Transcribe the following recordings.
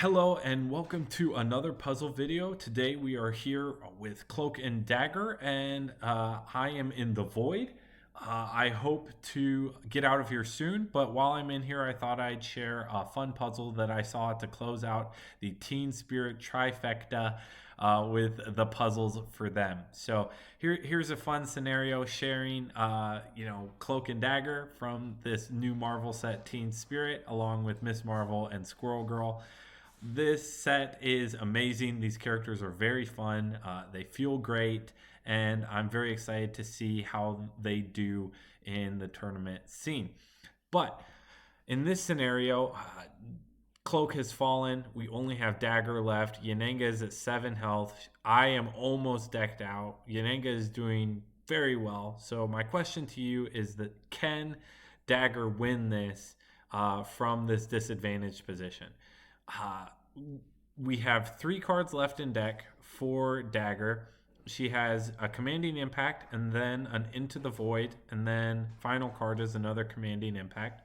Hello and welcome to another puzzle video. Today we are here with Cloak and Dagger, and I am in the void. I hope to get out of here soon, but while I'm in here, I thought I'd share a fun puzzle that I saw to close out the Teen Spirit trifecta with the puzzles for them. So here's a fun scenario sharing, Cloak and Dagger from this new Marvel set, Teen Spirit, along with Miss Marvel and Squirrel Girl. This set is amazing. These characters are very fun. They feel great, and I'm very excited to see how they do in the tournament scene. But in this scenario, Cloak has fallen. We only have Dagger left. Yennenga is at 7 health. I am almost decked out. Yennenga is doing very well. So my question to you is that can Dagger win this from this disadvantaged position? We have 3 cards left in deck for Dagger. She has a Commanding Impact and then an Into the Void, and then final card is another Commanding Impact.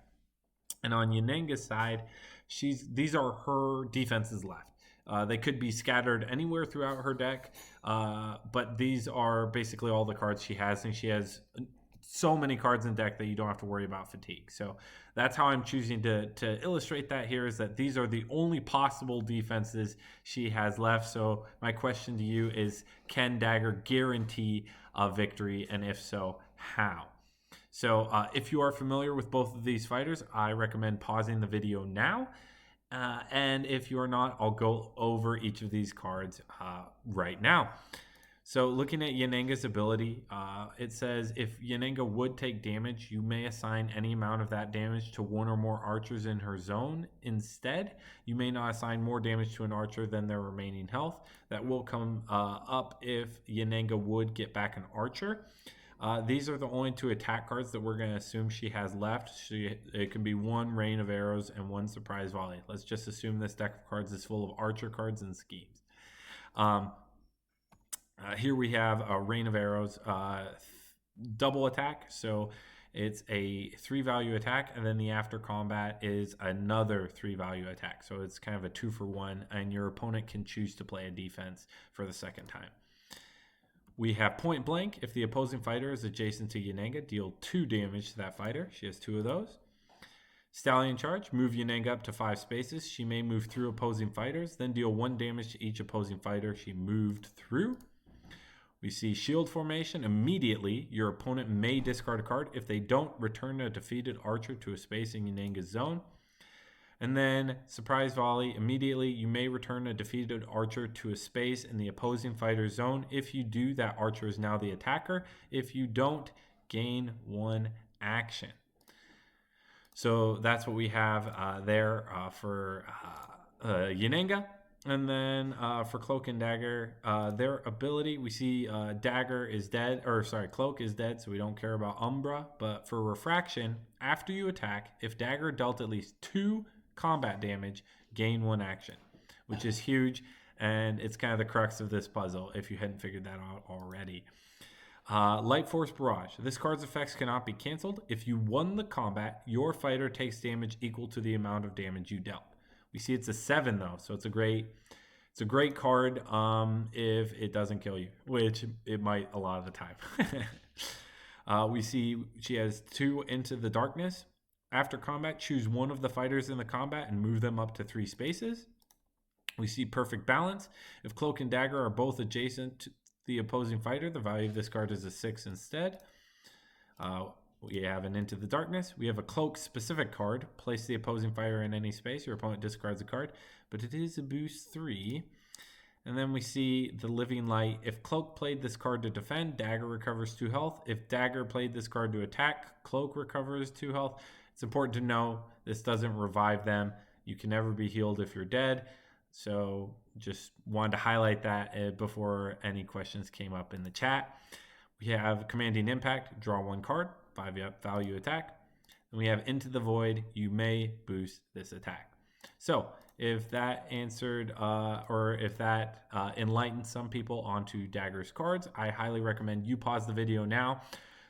And on Yennenga's side, these are her defenses left. They could be scattered anywhere throughout her deck, but these are basically all the cards she has, and she has so many cards in deck that you don't have to worry about fatigue. So that's how I'm choosing to illustrate that here, is that these are the only possible defenses she has left. So my question to you is, can Dagger guarantee a victory? And if so, how? So if you are familiar with both of these fighters, I recommend pausing the video now. And if you're not, I'll go over each of these cards right now. So looking at Yennenga's ability, it says if Yennenga would take damage, you may assign any amount of that damage to one or more archers in her zone. Instead, you may not assign more damage to an archer than their remaining health. That will come up if Yennenga would get back an archer. These are the only 2 attack cards that we're going to assume she has left. It can be 1 Rain of Arrows and 1 Surprise Volley. Let's just assume this deck of cards is full of archer cards and schemes. Here we have a Rain of Arrows, double attack. So it's a 3 value attack, and then the after combat is another 3 value attack. So it's kind of a 2 for 1, and your opponent can choose to play a defense for the second time. We have Point Blank. If the opposing fighter is adjacent to Yennenga, deal 2 damage to that fighter. She has 2 of those. Stallion Charge. Move Yennenga up to 5 spaces. She may move through opposing fighters, then deal 1 damage to each opposing fighter she moved through. We see Shield Formation. Immediately, your opponent may discard a card. If they don't, return a defeated archer to a space in Yennenga's zone. And then Surprise Volley. Immediately, you may return a defeated archer to a space in the opposing fighter's zone. If you do, that archer is now the attacker. If you don't, gain 1 action. So that's what we have there for Yennenga. And then for Cloak and Dagger, their ability, we see Dagger is dead, Cloak is dead, so we don't care about Umbra. But for Refraction, after you attack, if Dagger dealt at least 2 combat damage, gain 1 action, which is huge, and it's kind of the crux of this puzzle if you hadn't figured that out already. Light Force Barrage. This card's effects cannot be canceled. If you won the combat, your fighter takes damage equal to the amount of damage you dealt. We see it's a 7 though, so it's a great card if it doesn't kill you, which it might a lot of the time. We see she has 2 Into the Darkness. After combat, choose one of the fighters in the combat and move them up to 3 spaces. We see Perfect Balance. If Cloak and Dagger are both adjacent to the opposing fighter, the value of this card is a 6 instead. We have an Into the Darkness. We have a Cloak specific card. Place the opposing fighter in any space. Your opponent discards a card, but it is a boost 3. And then we see the Living Light. If Cloak played this card to defend, Dagger recovers 2 health. If Dagger played this card to attack, Cloak recovers 2 health. It's important to know this doesn't revive them. You can never be healed if you're dead. So just wanted to highlight that before any questions came up in the chat. We have Commanding Impact. Draw 1 card. 5 value attack. And we have Into the Void. You may boost this attack. So if that answered or if that enlightened some people onto Dagger's cards, I highly recommend you pause the video now.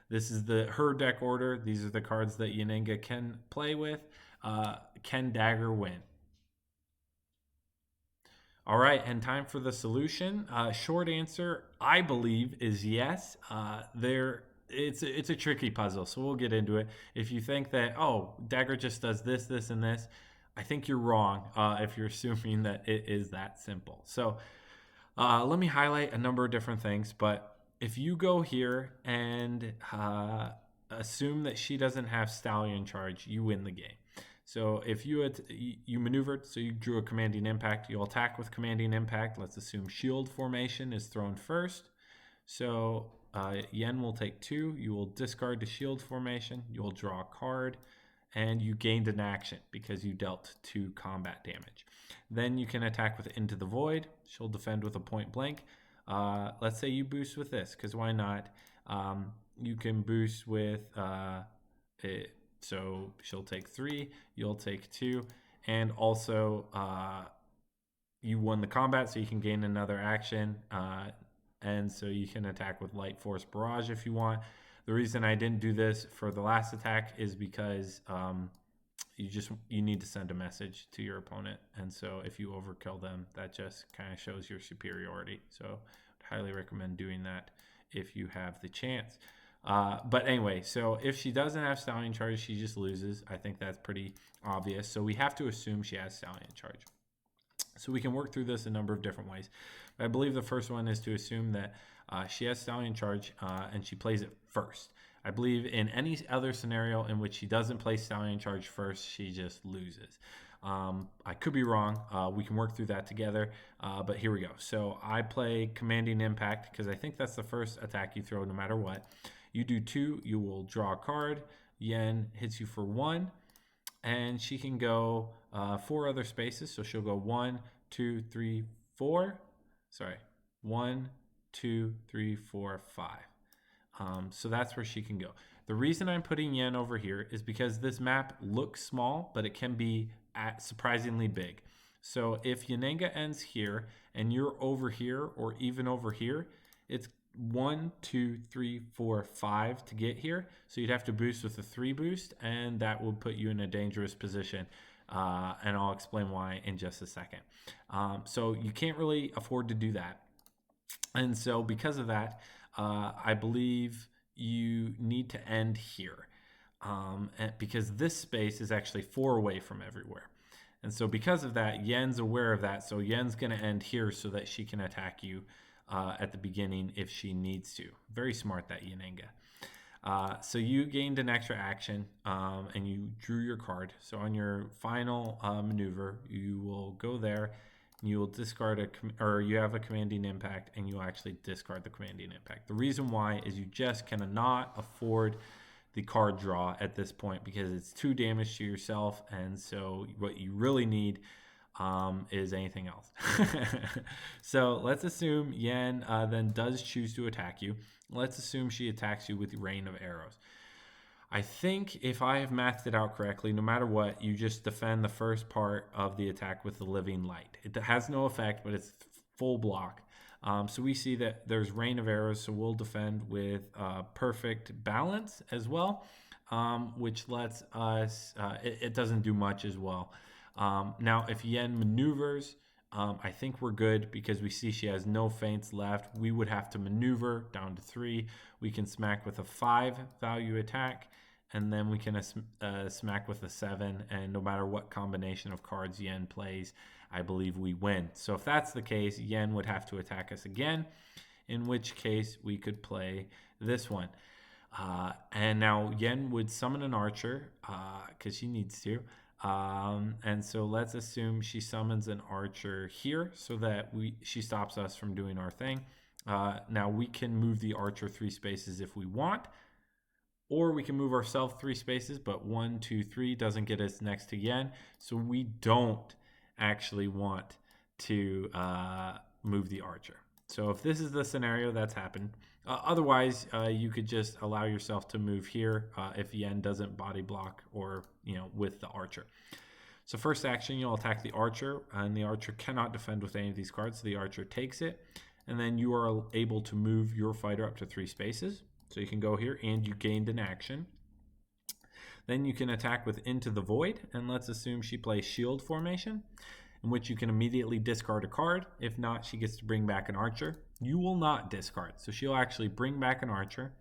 This is her deck order. These are the cards that Yennenga can play with. Can Dagger win? All right, and time for the solution. Short answer, I believe, is yes. It's a tricky puzzle, so we'll get into it. If you think that Dagger just does this, this, and this, I think you're wrong. If you're assuming that it is that simple. So let me highlight a number of different things. But if you go here and assume that she doesn't have Stallion charge, you win the game. So if you maneuvered, so you drew a commanding impact, you'll attack with commanding impact. Let's assume shield formation is thrown first. So Yen will take 2. You will discard the shield formation. You will draw a card, and you gained an action because you dealt 2 combat damage. Then you can attack with Into the Void. She'll defend with a point blank. Let's say you boost with this, because why not? You can boost with it. So she'll take 3, you'll take 2, and also you won the combat, so you can gain another action, and so you can attack with Light Force Barrage if you want. The reason I didn't do this for the last attack is because you need to send a message to your opponent, and so if you overkill them, that just kind of shows your superiority. So I'd highly recommend doing that if you have the chance. But anyway, so if she doesn't have Stallion charge, she just loses. I think that's pretty obvious. So we have to assume she has Stallion charge. So we can work through this a number of different ways. But I believe the first one is to assume that she has Stallion charge and she plays it first. I believe in any other scenario in which she doesn't play Stallion charge first, she just loses. I could be wrong. We can work through that together, but here we go. So I play Commanding Impact because I think that's the first attack you throw no matter what. You do 2, you will draw a card. Yen hits you for 1, and she can go 4 other spaces. So she'll go 1, 2, 3, 4. Sorry, 1, 2, 3, 4, 5. So that's where she can go. The reason I'm putting Yen over here is because this map looks small, but it can be surprisingly big. So if Yennenga ends here and you're over here or even over here, it's 1, 2, 3, 4, 5 to get here. So you'd have to boost with a 3 boost, and that would put you in a dangerous position. And I'll explain why in just a second. So you can't really afford to do that. And so because of that, I believe you need to end here. Because this space is actually 4 away from everywhere. And so because of that, Yen's aware of that. So Yen's going to end here so that she can attack you at the beginning if she needs to. Very smart, that Yennenga. So you gained an extra action and you drew your card. So on your final maneuver, you will go there and you will discard you have a commanding impact, and you actually discard the commanding impact. The reason why is you just cannot afford the card draw at this point because it's 2 damage to yourself, and so what you really need is anything else. So let's assume Yen then does choose to attack you. Let's assume she attacks you with Rain of Arrows. I think if I have mathed it out correctly, no matter what, you just defend the first part of the attack with the Living Light. It has no effect, but it's full block. So we see that there's Rain of Arrows, so we'll defend with Perfect Balance as well, which lets us, it doesn't do much as well. Now, if Yen maneuvers, I think we're good because we see she has no feints left. We would have to maneuver down to 3. We can smack with a 5 value attack, and then we can smack with a 7. And no matter what combination of cards Yen plays, I believe we win. So if that's the case, Yen would have to attack us again, in which case we could play this one. And now Yen would summon an archer because she needs to. And so let's assume she summons an archer here so that she stops us from doing our thing. Now we can move the archer 3 spaces if we want, or we can move ourselves 3 spaces, but 1, 2, 3 doesn't get us next to Yen. So we don't actually want to move the archer. So if this is the scenario that's happened, otherwise you could just allow yourself to move here if Yen doesn't body block or with the archer. So first action, you'll attack the archer, and the archer cannot defend with any of these cards, so the archer takes it, and then you are able to move your fighter up to 3 spaces. So you can go here, and you gained an action. Then you can attack with Into the Void, and let's assume she plays shield formation, in which you can immediately discard a card. If not, she gets to bring back an archer. You will not discard, so she'll actually bring back an archer.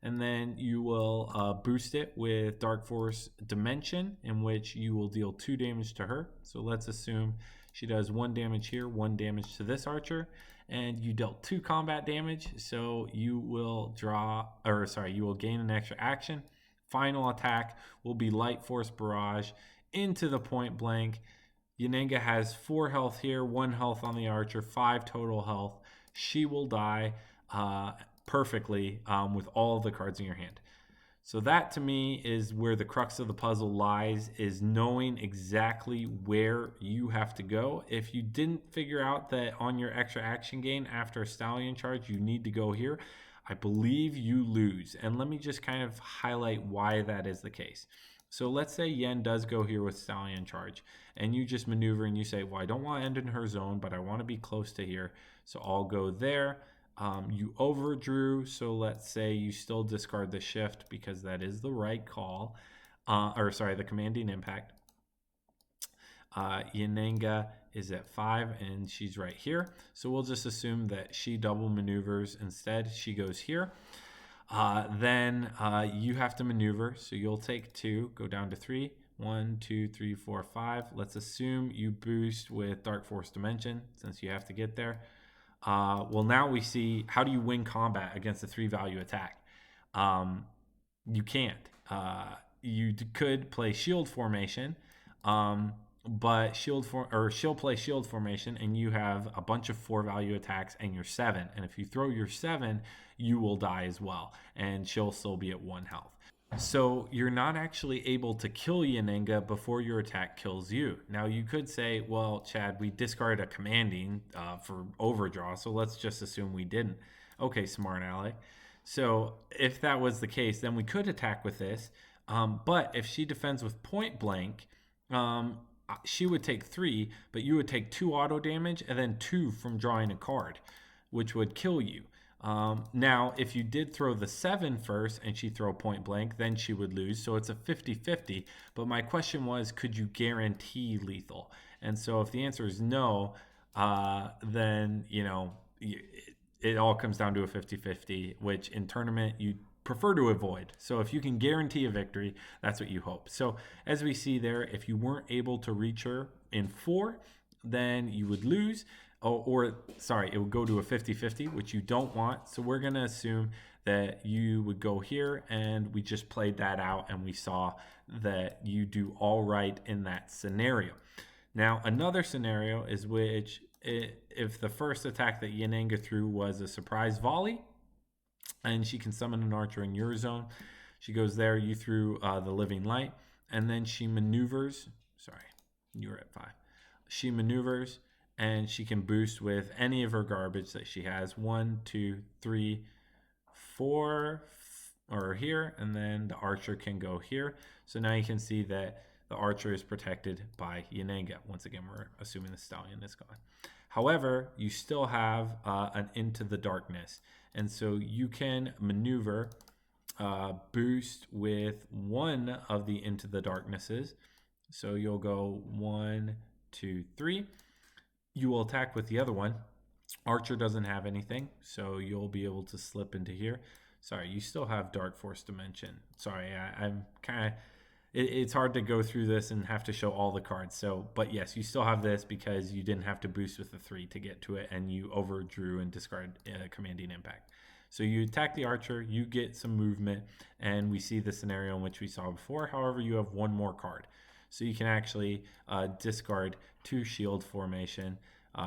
And then you will boost it with Dark Force Dimension, in which you will deal 2 damage to her. So let's assume she does 1 damage here, 1 damage to this archer, and you dealt 2 combat damage. So you will you will gain an extra action. Final attack will be Light Force Barrage into the point blank. Yennenga has 4 health here, 1 health on the archer, 5 total health. She will die perfectly with all of the cards in your hand. So that to me is where the crux of the puzzle lies, is knowing exactly where you have to go. If you didn't figure out that on your extra action gain after a stallion charge you need to go here, I believe you lose. And let me just kind of highlight why that is the case. So let's say Yen does go here with stallion charge, and you just maneuver and you say, well, I don't want to end in her zone, but I want to be close to here, so I'll go there. You overdrew, so let's say you still discard the shift because that is the right call, the commanding impact. Yennenga is at 5 and she's right here, so we'll just assume that she double maneuvers instead. She goes here. Then you have to maneuver, so you'll take 2, go down to 3. 1, 2, 3, 4, 5. Let's assume you boost with Dark Force Dimension since you have to get there. Well, now we see, how do you win combat against a 3-value attack? You can't. You could play shield formation, but she'll play shield formation, and you have a bunch of 4-value attacks, and you're 7. And if you throw your 7, you will die as well, and she'll still be at 1 health. So you're not actually able to kill Yennenga before your attack kills you. Now you could say, well, Chad, we discarded a commanding for overdraw, so let's just assume we didn't. Okay, smart aleck. So if that was the case, then we could attack with this. But if she defends with point blank, she would take 3, but you would take 2 auto damage and then 2 from drawing a card, which would kill you. Now, if you did throw the 7 first and she throw point blank, then she would lose. So it's a 50-50. But my question was, could you guarantee lethal? And so if the answer is no, then, it all comes down to a 50-50, which in tournament you prefer to avoid. So if you can guarantee a victory, that's what you hope. So as we see there, if you weren't able to reach her in 4, then you would lose. It would go to a 50-50, which you don't want. So we're going to assume that you would go here, and we just played that out, and we saw that you do all right in that scenario. Now, another scenario is if the first attack that Yennenga threw was a surprise volley, and she can summon an archer in your zone. She goes there, you threw the living light, and then she maneuvers. Sorry, you were at 5. She maneuvers, and she can boost with any of her garbage that she has. 1, 2, 3, 4, or here, and then the archer can go here. So now you can see that the archer is protected by Yennenga. Once again, we're assuming the stallion is gone. However, you still have an Into the Darkness, and so you can maneuver, boost with one of the Into the Darknesses. So you'll go 1, 2, 3. You will attack with the other one. Archer doesn't have anything, so you'll be able to slip into here. Sorry, you still have Dark Force Dimension. Sorry, I'm kind of... It's hard to go through this and have to show all the cards. So, but yes, you still have this because you didn't have to boost with the 3 to get to it, and you overdrew and discard Commanding Impact. So you attack the archer, you get some movement, and we see the scenario in which we saw before. However, you have one more card. So you can actually discard 2 shield formation,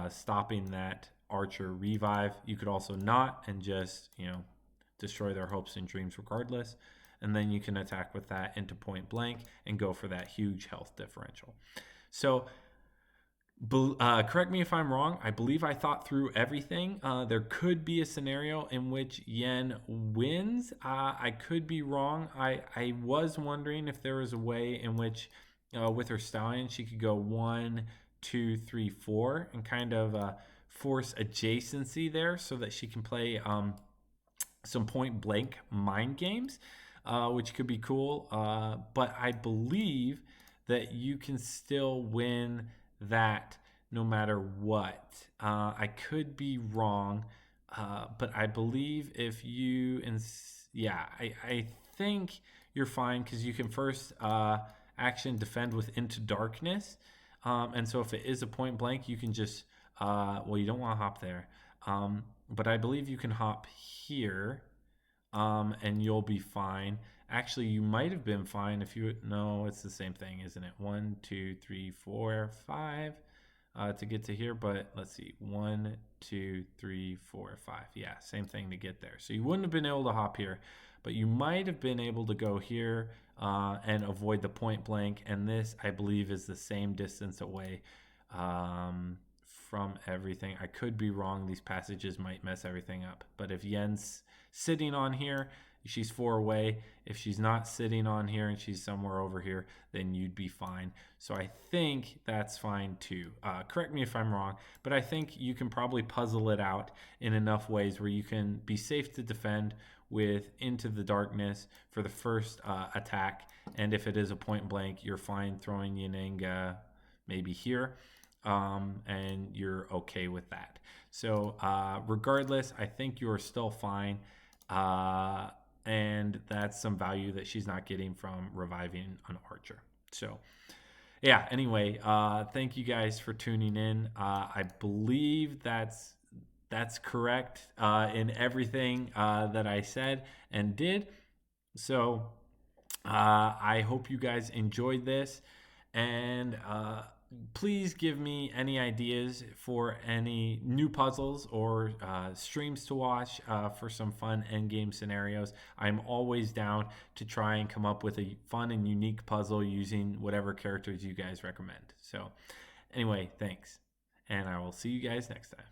stopping that archer revive. You could also not and just, destroy their hopes and dreams regardless. And then you can attack with that into point blank and go for that huge health differential. So correct me if I'm wrong. I believe I thought through everything. There could be a scenario in which Yen wins. I could be wrong. I was wondering if there was a way in which with her stallion she could go 1, 2, 3, 4 and kind of force adjacency there so that she can play some point blank mind games. Which could be cool, but I believe that you can still win that no matter what. I could be wrong, but I believe if you yeah, I think you're fine because you can first action defend with Into Darkness, and so if it is a point blank, you can just well, you don't want to hop there, but I believe you can hop here, and you'll be fine. Actually, you might have been fine if you. No, it's the same thing, isn't it? 1, 2, 3, 4, 5 to get to here. But let's see, 1, 2, 3, 4, 5. Yeah, same thing to get there. So you wouldn't have been able to hop here, but you might have been able to go here and avoid the point blank. And this, I believe, is the same distance away from everything. I could be wrong. These passages might mess everything up. But if Yen's sitting on here, she's 4 away. If she's not sitting on here and she's somewhere over here, then you'd be fine. So I think that's fine too. Correct me if I'm wrong, but I think you can probably puzzle it out in enough ways where you can be safe to defend with Into the Darkness for the first attack. And if it is a point blank, you're fine throwing Yennenga maybe here. And you're okay with that. So regardless, I think you're still fine. And that's some value that she's not getting from reviving an archer. So yeah, anyway, thank you guys for tuning in. I believe that's correct in everything that I said and did. So I hope you guys enjoyed this, and please give me any ideas for any new puzzles or streams to watch for some fun endgame scenarios. I'm always down to try and come up with a fun and unique puzzle using whatever characters you guys recommend. So anyway, thanks, and I will see you guys next time.